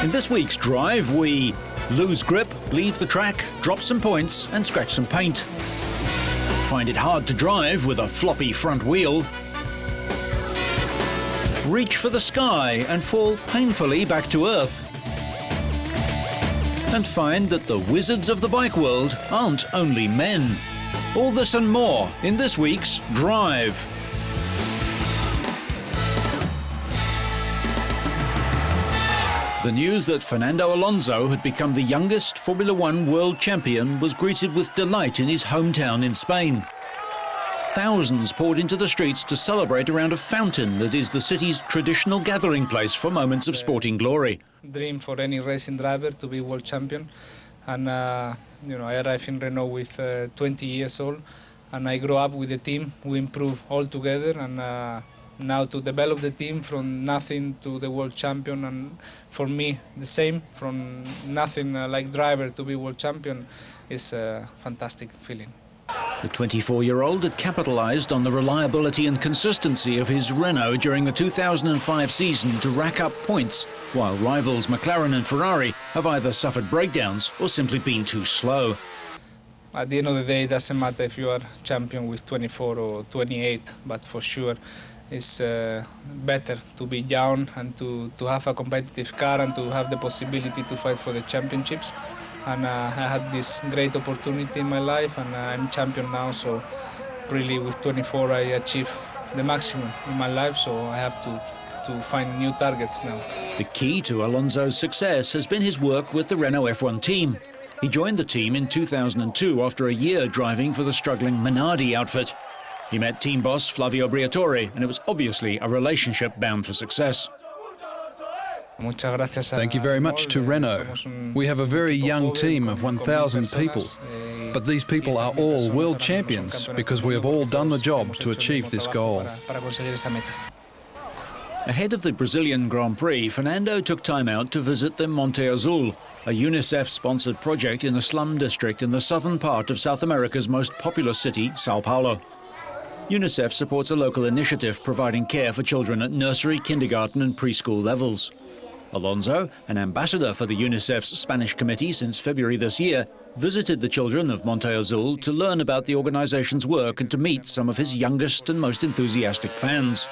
In this week's drive, we lose grip, leave the track, drop some points and scratch some paint. Find it hard to drive with a floppy front wheel. Reach for the sky and fall painfully back to earth. And find that the wizards of the bike world aren't only men. All this and more in this week's Drive. The news that Fernando Alonso had become the youngest Formula One world champion was greeted with delight in his hometown in Spain. Thousands poured into the streets to celebrate around a fountain that is the city's traditional gathering place for moments of sporting glory. Dream for any racing driver to be world champion, and I arrived in Renault with 20 years old, and I grew up with the team. We improved all together, and now to develop the team from nothing to the world champion, and for me the same, from nothing like driver to be world champion, is a fantastic feeling. The 24-year-old had capitalised on the reliability and consistency of his Renault during the 2005 season to rack up points, while rivals McLaren and Ferrari have either suffered breakdowns or simply been too slow. At the end of the day, it doesn't matter if you are champion with 24 or 28, but for sure it's better to be young and to have a competitive car and to have the possibility to fight for the championships. And I had this great opportunity in my life, and I'm champion now, so really with 24 I achieved the maximum in my life, so I have to find new targets now. The key to Alonso's success has been his work with the Renault F1 team. He joined the team in 2002 after a year driving for the struggling Minardi outfit. He met team boss Flavio Briatore, and it was obviously a relationship bound for success. Thank you very much to Renault. We have a very young team of 1,000 people, but these people are all world champions because we have all done the job to achieve this goal. Ahead of the Brazilian Grand Prix, Fernando took time out to visit the Monte Azul, a UNICEF-sponsored project in a slum district in the southern part of South America's most populous city, Sao Paulo. UNICEF supports a local initiative providing care for children at nursery, kindergarten and preschool levels. Alonso, an ambassador for the UNICEF's Spanish committee since February this year, visited the children of Monte Azul to learn about the organization's work and to meet some of his youngest and most enthusiastic fans.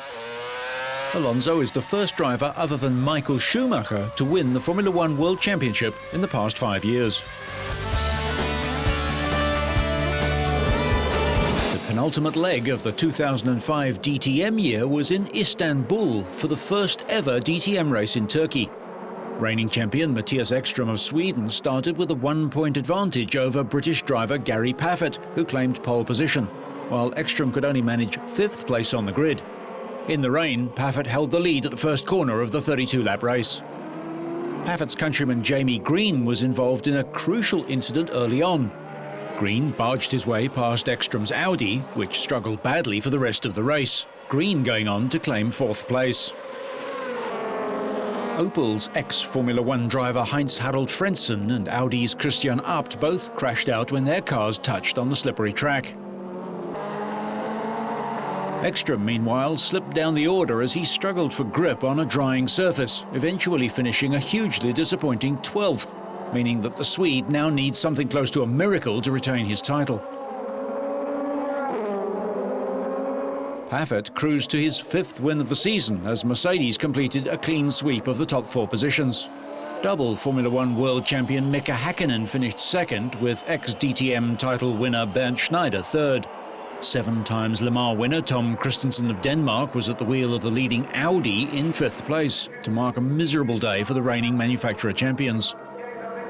Alonso is the first driver other than Michael Schumacher to win the Formula One World Championship in the past 5 years. The penultimate leg of the 2005 DTM year was in Istanbul for the first ever DTM race in Turkey. Reigning champion Mattias Ekström of Sweden started with a 1-point advantage over British driver Gary Paffett, who claimed pole position, while Ekström could only manage 5th place on the grid. In the rain, Paffett held the lead at the first corner of the 32-lap race. Paffett's countryman Jamie Green was involved in a crucial incident early on. Green barged his way past Ekström's Audi, which struggled badly for the rest of the race, Green going on to claim 4th place. Opel's ex-Formula One driver Heinz-Harald Frentzen and Audi's Christian Abt both crashed out when their cars touched on the slippery track. Ekström, meanwhile, slipped down the order as he struggled for grip on a drying surface, eventually finishing a hugely disappointing 12th, meaning that the Swede now needs something close to a miracle to retain his title. Paffett cruised to his 5th win of the season as Mercedes completed a clean sweep of the top 4 positions. Double Formula One world champion Mika Häkkinen finished 2nd, with ex-DTM title winner Bernd Schneider 3rd. 7 times Le Mans winner Tom Christensen of Denmark was at the wheel of the leading Audi in 5th place, to mark a miserable day for the reigning manufacturer champions.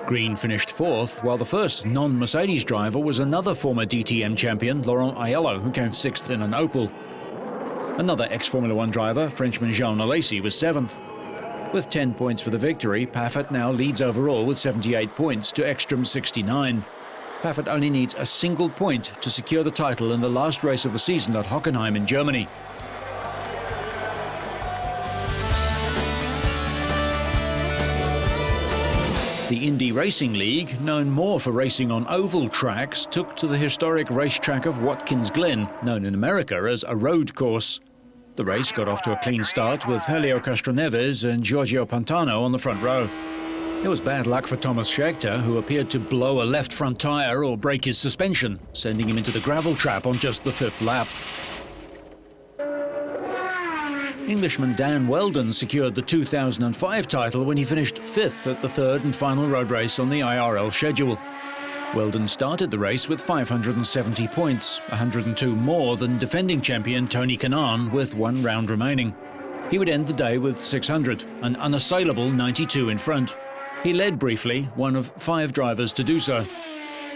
Green finished 4th, while the first non-Mercedes driver was another former DTM champion, Laurent Aiello, who came 6th in an Opel. Another ex-Formula One driver, Frenchman Jean Alesi, was 7th. With 10 points for the victory, Paffett now leads overall with 78 points to Ekström's 69. Paffett only needs a single point to secure the title in the last race of the season at Hockenheim in Germany. The Indy Racing League, known more for racing on oval tracks, took to the historic racetrack of Watkins Glen, known in America as a road course. The race got off to a clean start with Helio Castroneves and Giorgio Pantano on the front row. It was bad luck for Thomas Scheckter, who appeared to blow a left front tyre or break his suspension, sending him into the gravel trap on just the 5th lap. Englishman Dan Wheldon secured the 2005 title when he finished 5th at the 3rd and final road race on the IRL schedule. Wheldon started the race with 570 points, 102 more than defending champion Tony Kanaan with 1 round remaining. He would end the day with 600, an unassailable 92 in front. He led briefly, one of 5 drivers to do so.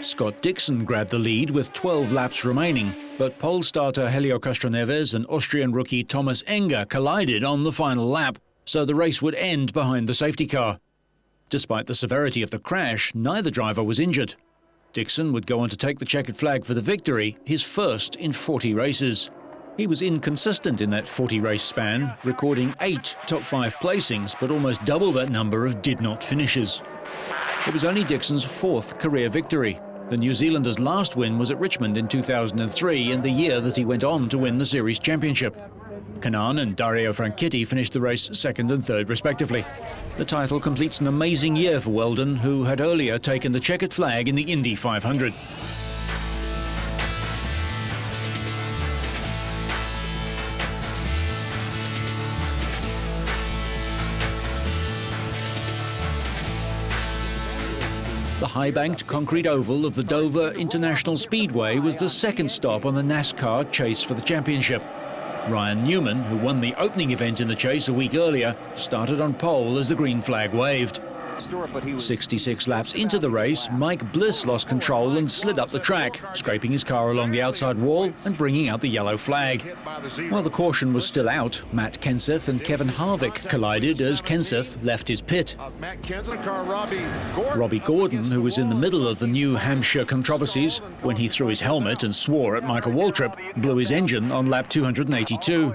Scott Dixon grabbed the lead with 12 laps remaining, but pole starter Helio Castroneves and Austrian rookie Thomas Enger collided on the final lap, so the race would end behind the safety car. Despite the severity of the crash, neither driver was injured. Dixon would go on to take the checkered flag for the victory, his first in 40 races. He was inconsistent in that 40-race span, recording 8 top 5 placings, but almost double that number of did-not finishes. It was only Dixon's 4th career victory. The New Zealander's last win was at Richmond in 2003, and the year that he went on to win the series championship. Kanaan and Dario Franchitti finished the race 2nd and 3rd respectively. The title completes an amazing year for Wheldon, who had earlier taken the checkered flag in the Indy 500. The high-banked concrete oval of the Dover International Speedway was the 2nd stop on the NASCAR chase for the championship. Ryan Newman, who won the opening event in the chase a week earlier, started on pole as the green flag waved. 66 laps into the race, Mike Bliss lost control and slid up the track, scraping his car along the outside wall and bringing out the yellow flag. While the caution was still out, Matt Kenseth and Kevin Harvick collided as Kenseth left his pit. Robbie Gordon, who was in the middle of the New Hampshire controversies when he threw his helmet and swore at Michael Waltrip, blew his engine on lap 282.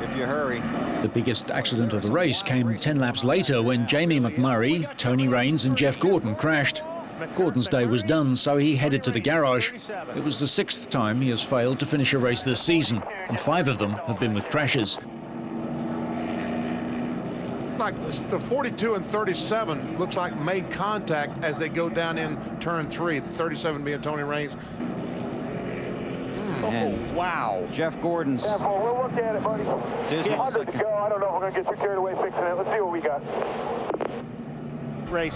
If you hurry. The biggest accident of the race came 10 laps later when Jamie McMurray, Tony Raines and Jeff Gordon crashed. Gordon's day was done, so he headed to the garage. It was the 6th time he has failed to finish a race this season, and 5 of them have been with crashes. It's like the 42 and 37 looks like made contact as they go down in turn 3, the 37 being Tony Raines. Oh, wow. Jeff Gordon's. Yeah, we'll look at it, buddy. Dismal to go. I don't know if we're going to get too carried away fixing it. Let's see what we got.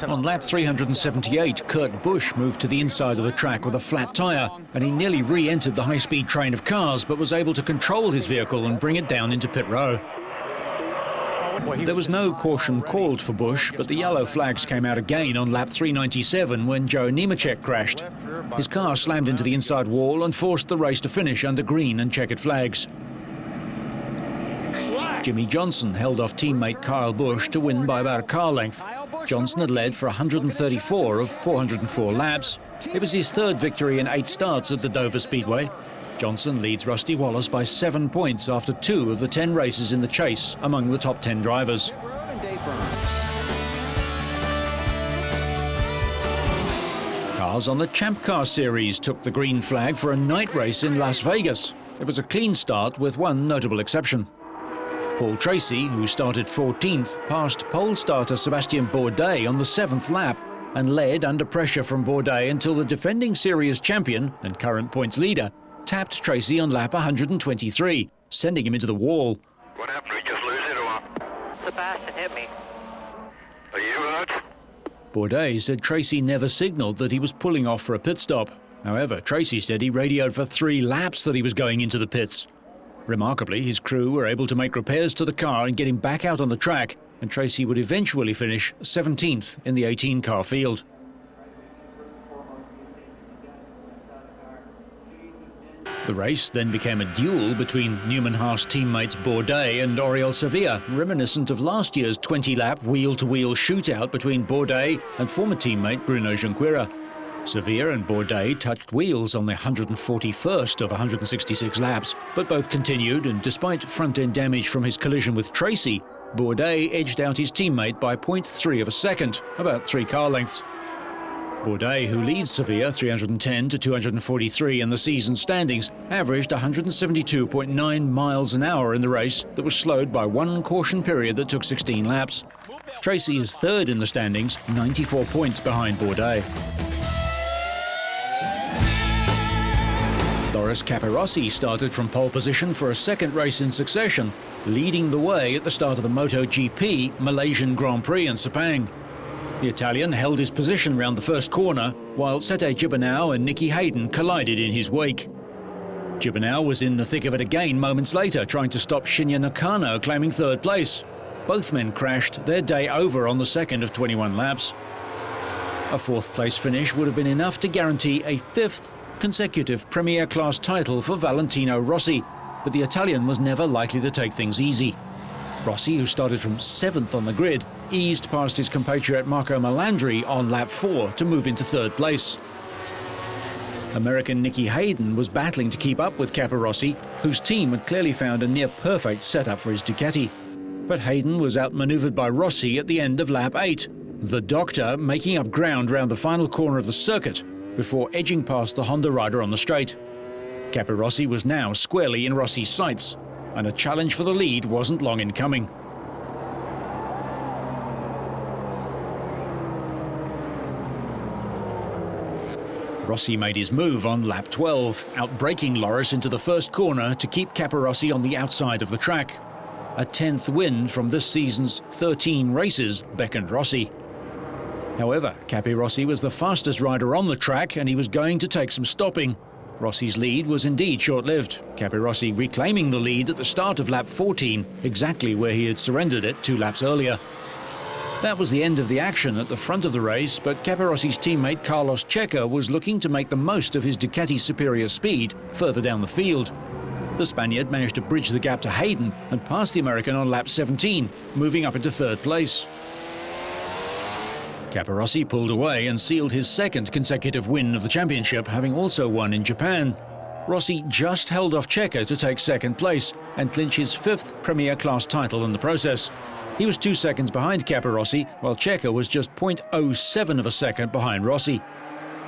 On lap 378, Kurt Busch moved to the inside of the track with a flat tyre, and he nearly re-entered the high-speed train of cars, but was able to control his vehicle and bring it down into pit row. There was no caution called for Busch, but the yellow flags came out again on lap 397 when Joe Nemechek crashed. His car slammed into the inside wall and forced the race to finish under green and checkered flags. Jimmy Johnson held off teammate Kyle Busch to win by about a car length. Johnson had led for 134 of 404 laps. It was his 3rd victory in 8 starts at the Dover Speedway. Johnson leads Rusty Wallace by 7 points after 2 of the 10 races in the chase among the top 10 drivers. Cars on the Champ Car Series took the green flag for a night race in Las Vegas. It was a clean start with one notable exception. Paul Tracy, who started 14th, passed pole starter Sebastien Bourdais on the 7th lap and led under pressure from Bourdais until the defending series champion and current points leader tapped Tracy on lap 123, sending him into the wall. What happened? Did we just lose it or what? Sebastian hit me. Are you hurt? Bourdais said Tracy never signalled that he was pulling off for a pit stop. However, Tracy said he radioed for 3 laps that he was going into the pits. Remarkably, his crew were able to make repairs to the car and get him back out on the track, and Tracy would eventually finish 17th in the 18-car field. The race then became a duel between Newman-Haas teammates Bourdais and Oriol Sevilla, reminiscent of last year's 20-lap wheel-to-wheel shootout between Bourdais and former teammate Bruno Junqueira. Sevilla and Bourdais touched wheels on the 141st of 166 laps, but both continued, and despite front-end damage from his collision with Tracy, Bourdais edged out his teammate by 0.3 of a second, about 3 car lengths. Bourdais, who leads Sevilla 310 to 243 in the season standings, averaged 172.9 miles an hour in the race that was slowed by one caution period that took 16 laps. Tracy is third in the standings, 94 points behind Bourdais. Loris Capirossi started from pole position for a second race in succession, leading the way at the start of the MotoGP Malaysian Grand Prix in Sepang. The Italian held his position round the first corner, while Sete Gibernau and Nicky Hayden collided in his wake. Gibernau was in the thick of it again moments later, trying to stop Shinya Nakano claiming third place. Both men crashed, their day over on the second of 21 laps. A fourth place finish would have been enough to guarantee a fifth consecutive Premier Class title for Valentino Rossi, but the Italian was never likely to take things easy. Rossi, who started from 7th on the grid, eased past his compatriot Marco Melandri on lap 4 to move into third place. American Nicky Hayden was battling to keep up with Capirossi, whose team had clearly found a near-perfect setup for his Ducati. But Hayden was outmanoeuvred by Rossi at the end of lap 8, the Doctor making up ground round the final corner of the circuit before edging past the Honda rider on the straight. Capirossi was now squarely in Rossi's sights, and a challenge for the lead wasn't long in coming. Rossi made his move on lap 12, outbraking Loris into the first corner to keep Capirossi on the outside of the track. A 10th win from this season's 13 races beckoned Rossi. However, Capirossi was the fastest rider on the track and he was going to take some stopping. Rossi's lead was indeed short-lived, Capirossi reclaiming the lead at the start of lap 14, exactly where he had surrendered it 2 laps earlier. That was the end of the action at the front of the race, but Capirossi's teammate Carlos Checa was looking to make the most of his Ducati's superior speed further down the field. The Spaniard managed to bridge the gap to Hayden and passed the American on lap 17, moving up into third place. Capirossi pulled away and sealed his second consecutive win of the championship, having also won in Japan. Rossi just held off Checa to take second place and clinch his 5th Premier Class title in the process. He was 2 seconds behind Capirossi, while Checa was just 0.07 of a second behind Rossi.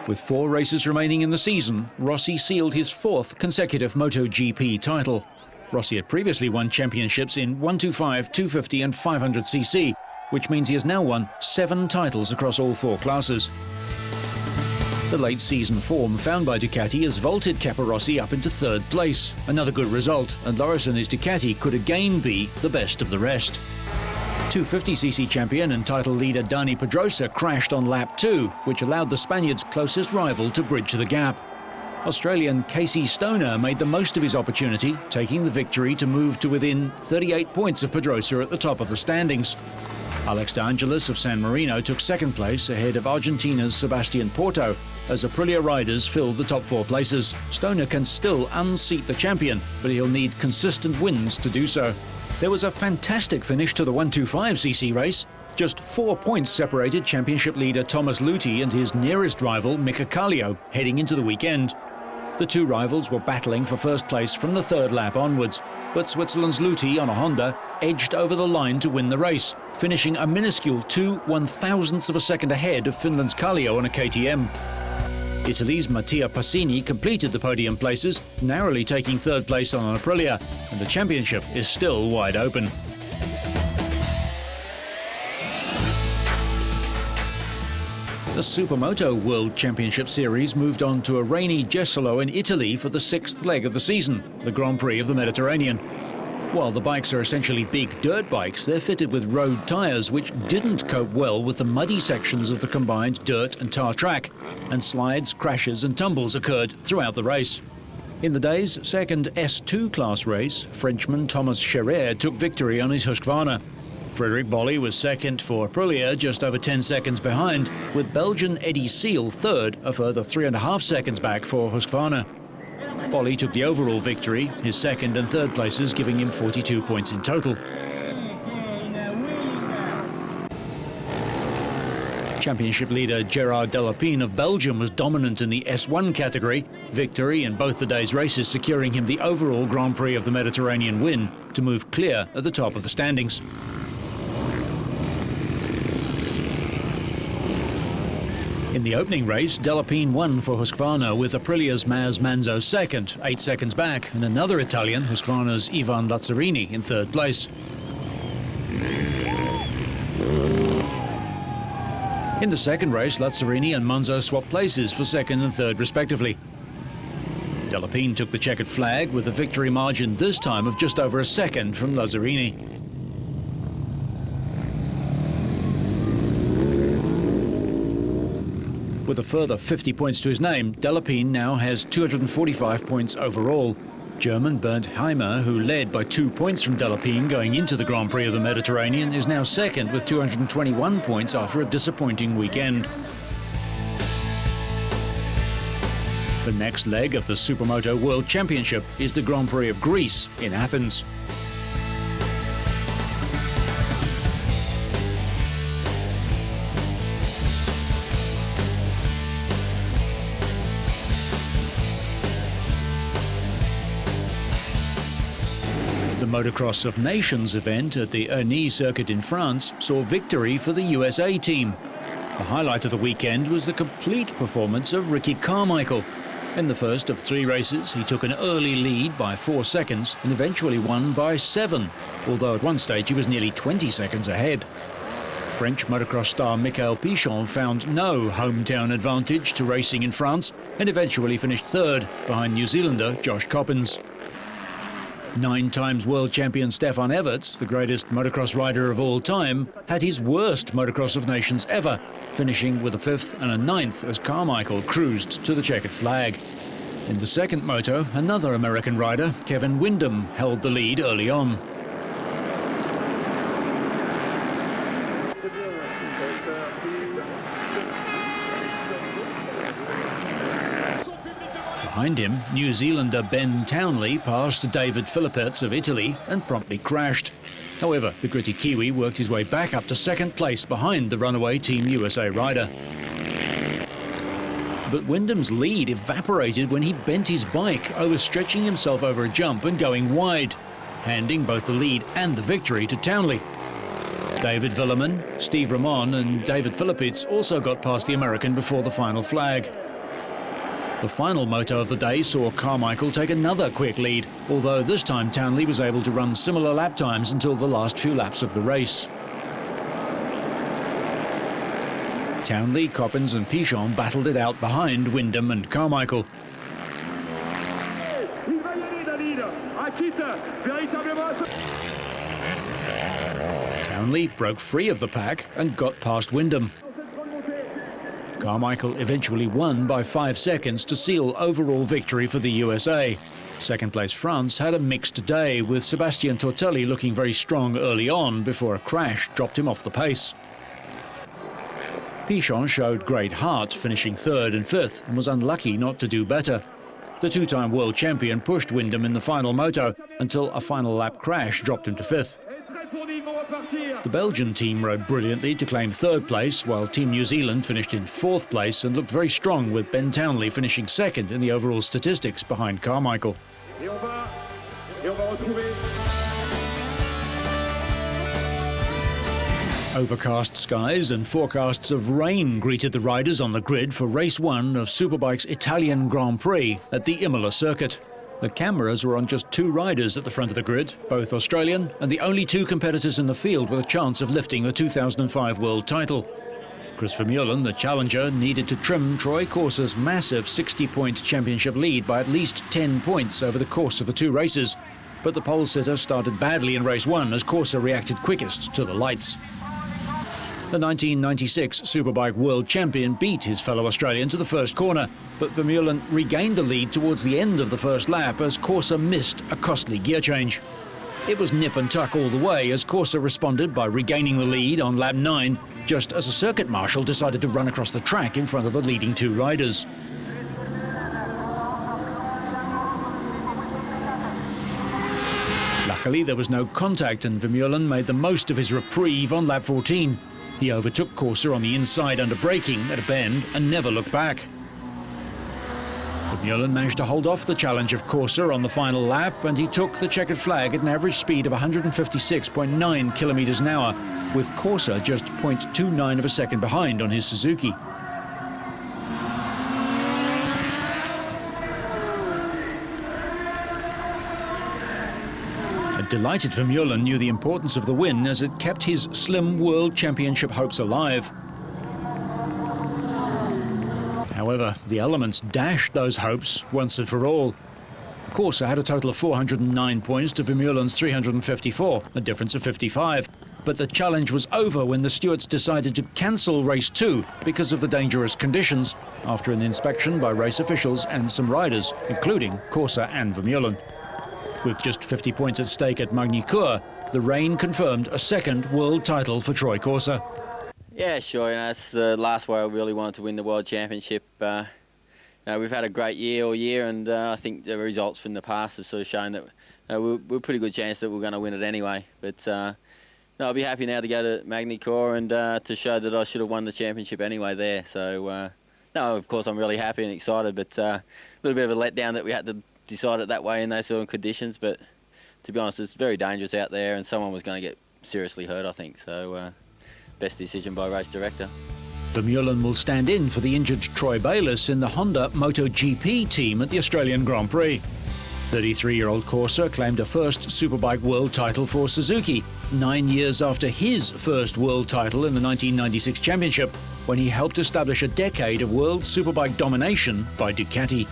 With 4 races remaining in the season, Rossi sealed his 4th consecutive MotoGP title. Rossi had previously won championships in 125, 250 and 500cc, which means he has now won 7 titles across all 4 classes. The late season form found by Ducati has vaulted Capirossi up into third place. Another good result, and Loris and his Ducati could again be the best of the rest. 250cc champion and title leader Dani Pedrosa crashed on lap 2, which allowed the Spaniard's closest rival to bridge the gap. Australian Casey Stoner made the most of his opportunity, taking the victory to move to within 38 points of Pedrosa at the top of the standings. Alex De Angelis of San Marino took second place ahead of Argentina's Sebastian Porto as Aprilia riders filled the top 4 places. Stoner can still unseat the champion, but he'll need consistent wins to do so. There was a fantastic finish to the 125cc race. Just 4 points separated championship leader Thomas Luthi and his nearest rival Mika Kallio heading into the weekend. The 2 rivals were battling for first place from the 3rd lap onwards, but Switzerland's Luthi on a Honda edged over the line to win the race, finishing a minuscule 2/1000ths of a second ahead of Finland's Kallio on a KTM. Italy's Mattia Passini completed the podium places, narrowly taking 3rd place on an Aprilia, and the championship is still wide open. The Supermoto World Championship Series moved on to a rainy Jesolo in Italy for the 6th leg of the season, the Grand Prix of the Mediterranean. While the bikes are essentially big dirt bikes, they're fitted with road tyres which didn't cope well with the muddy sections of the combined dirt and tar track, and slides, crashes and tumbles occurred throughout the race. In the day's second S2 class race, Frenchman Thomas Scherer took victory on his Husqvarna. Frederic Bolli was second for Aprilia, just over 10 seconds behind, with Belgian Eddie Seal third, a further 3.5 seconds back for Husqvarna. Bolli took the overall victory, his 2nd and 3rd places giving him 42 points in total. Championship leader Gerard Delapine of Belgium was dominant in the S1 category, victory in both the day's races securing him the overall Grand Prix of the Mediterranean win to move clear at the top of the standings. In the opening race, Delapine won for Husqvarna with Aprilia's Maz Manzo second, 8 seconds back, and another Italian, Husqvarna's Ivan Lazzarini, in 3rd place. In the second race, Lazzarini and Monzo swapped places for second and third respectively. Delapine took the checkered flag with a victory margin this time of just over a second from Lazzarini. With a further 50 points to his name, Delapine now has 245 points overall. German Bernd Heimer, who led by 2 points from Delapine going into the Grand Prix of the Mediterranean, is now second with 221 points after a disappointing weekend. The next leg of the Supermoto World Championship is the Grand Prix of Greece in Athens. The Motocross of Nations event at the Ernie circuit in France saw victory for the USA team. The highlight of the weekend was the complete performance of Ricky Carmichael. In the first of 3 races, he took an early lead by 4 seconds and eventually won by 7, although at one stage he was nearly 20 seconds ahead. French motocross star Michael Pichon found no hometown advantage to racing in France and eventually finished third behind New Zealander Josh Coppens. 9 times world champion Stefan Everts, the greatest motocross rider of all time, had his worst Motocross of Nations ever, finishing with a 5th and a 9th as Carmichael cruised to the checkered flag. In the second moto, another American rider, Kevin Windham, held the lead early on. Behind him, New Zealander Ben Townley passed David Philippets of Italy and promptly crashed. However, the gritty Kiwi worked his way back up to second place behind the runaway Team USA rider. But Windham's lead evaporated when he bent his bike, overstretching himself over a jump and going wide, handing both the lead and the victory to Townley. David Villerman, Steve Ramon and David Philippets also got past the American before the final flag. The final moto of the day saw Carmichael take another quick lead, although this time Townley was able to run similar lap times until the last few laps of the race. Townley, Coppens and Pichon battled it out behind Windham and Carmichael. Townley broke free of the pack and got past Windham. Carmichael eventually won by 5 seconds to seal overall victory for the USA. Second place France had a mixed day, with Sebastian Tortelli looking very strong early on before a crash dropped him off the pace. Pichon showed great heart, finishing 3rd and 5th, and was unlucky not to do better. The 2-time world champion pushed Windham in the final moto until a final lap crash dropped him to 5th. The Belgian team rode brilliantly to claim 3rd place, while Team New Zealand finished in 4th place and looked very strong, with Ben Townley finishing 2nd in the overall statistics behind Carmichael. Overcast skies and forecasts of rain greeted the riders on the grid for race 1 of Superbike's Italian Grand Prix at the Imola circuit. The cameras were on just 2 riders at the front of the grid, both Australian, and the only 2 competitors in the field with a chance of lifting the 2005 world title. Chris Vermeulen, the challenger, needed to trim Troy Corser's massive 60-point championship lead by at least 10 points over the course of the 2 races. But the pole sitter started badly in race 1 as Corser reacted quickest to the lights. The 1996 Superbike world champion beat his fellow Australian to the first corner, but Vermeulen regained the lead towards the end of the first lap as Corser missed a costly gear change. It was nip and tuck all the way as Corser responded by regaining the lead on lap 9, just as a circuit marshal decided to run across the track in front of the leading 2 riders. Luckily, there was no contact and Vermeulen made the most of his reprieve on lap 14. He overtook Corser on the inside under braking at a bend and never looked back. Vermeulen managed to hold off the challenge of Corser on the final lap, and he took the checkered flag at an average speed of 156.9 kilometers an hour, with Corser just 0.29 of a second behind on his Suzuki. Delighted Vermeulen knew the importance of the win as it kept his slim World Championship hopes alive. However, the elements dashed those hopes once and for all. Corsa had a total of 409 points to Vermeulen's 354, a difference of 55. But the challenge was over when the stewards decided to cancel race 2 because of the dangerous conditions after an inspection by race officials and some riders, including Corsa and Vermeulen. With just 50 points at stake at Magny-Cours, the rain confirmed a second world title for Troy Corsa. Yeah, sure. That's the last where I really wanted to win the World Championship. We've had a great year all year, and I think the results from the past have sort of shown that we're a pretty good chance that we're going to win it anyway. But I'll be happy now to go to Magny-Cours and to show that I should have won the championship anyway there. So, no, of course I'm really happy and excited, but a little bit of a letdown that we had to decide it that way in those sort of conditions. But to be honest, it's very dangerous out there, and someone was going to get seriously hurt, I think. So, best decision by race director. Vermeulen will stand in for the injured Troy Bayliss in the Honda MotoGP team at the Australian Grand Prix. 33-year-old Corsa claimed a first Superbike world title for Suzuki 9 years after his first world title in the 1996 championship, when he helped establish a decade of world Superbike domination by Ducati.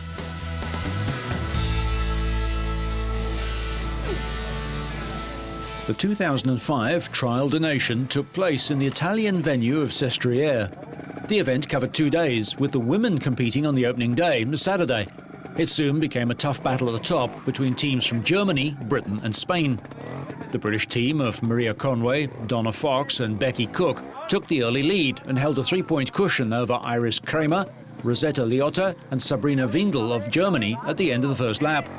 The 2005 Trial de Nation took place in the Italian venue of Sestriere. The event covered 2 days, with the women competing on the opening day, Saturday. It soon became a tough battle at the top between teams from Germany, Britain and Spain. The British team of Maria Conway, Donna Fox and Becky Cook took the early lead and held a 3-point cushion over Iris Kramer, Rosetta Liotta and Sabrina Windel of Germany at the end of the first lap.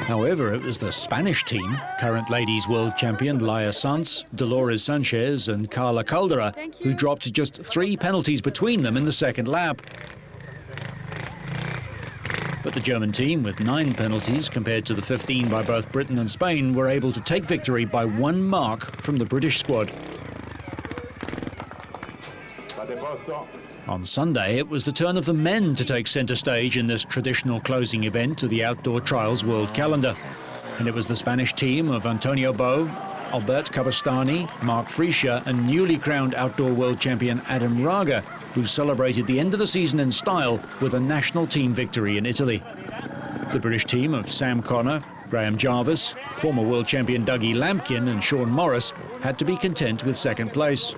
However, it was the Spanish team, current ladies world champion Laia Sanz, Dolores Sanchez and Carla Caldera, who dropped just 3 penalties between them in the second lap. But the German team, with 9 penalties compared to the 15 by both Britain and Spain, were able to take victory by 1 mark from the British squad. On Sunday, it was the turn of the men to take centre stage in this traditional closing event to the Outdoor Trials World Calendar. And it was the Spanish team of Antonio Bo, Albert Cabastani, Mark Frischer and newly crowned Outdoor World Champion Adam Raga who celebrated the end of the season in style with a national team victory in Italy. The British team of Sam Connor, Graham Jarvis, former World Champion Dougie Lampkin and Sean Morris had to be content with second place.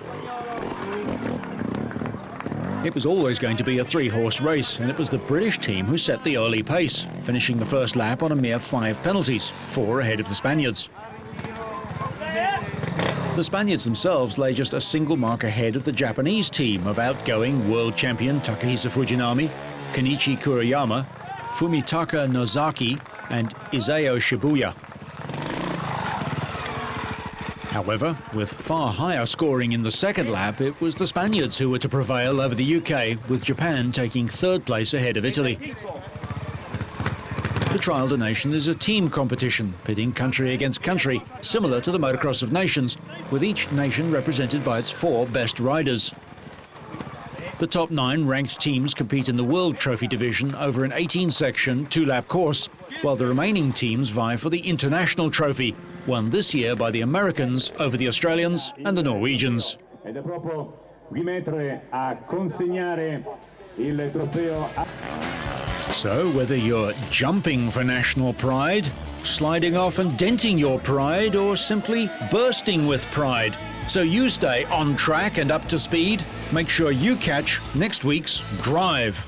It was always going to be a 3-horse race, and it was the British team who set the early pace, finishing the first lap on a mere 5 penalties, 4 ahead of the Spaniards. The Spaniards themselves lay just a single mark ahead of the Japanese team of outgoing world champion Takahisa Fujinami, Kenichi Kuriyama, Fumitaka Nozaki and Isao Shibuya. However, with far higher scoring in the second lap, it was the Spaniards who were to prevail over the UK, with Japan taking 3rd place ahead of Italy. The Trial de Nation is a team competition, pitting country against country, similar to the Motocross of Nations, with each nation represented by its 4 best riders. The top 9 ranked teams compete in the World Trophy division over an 18-section, 2-lap course, while the remaining teams vie for the International Trophy, won this year by the Americans over the Australians and the Norwegians. So whether you're jumping for national pride, sliding off and denting your pride, or simply bursting with pride, so you stay on track and up to speed, make sure you catch next week's Drive.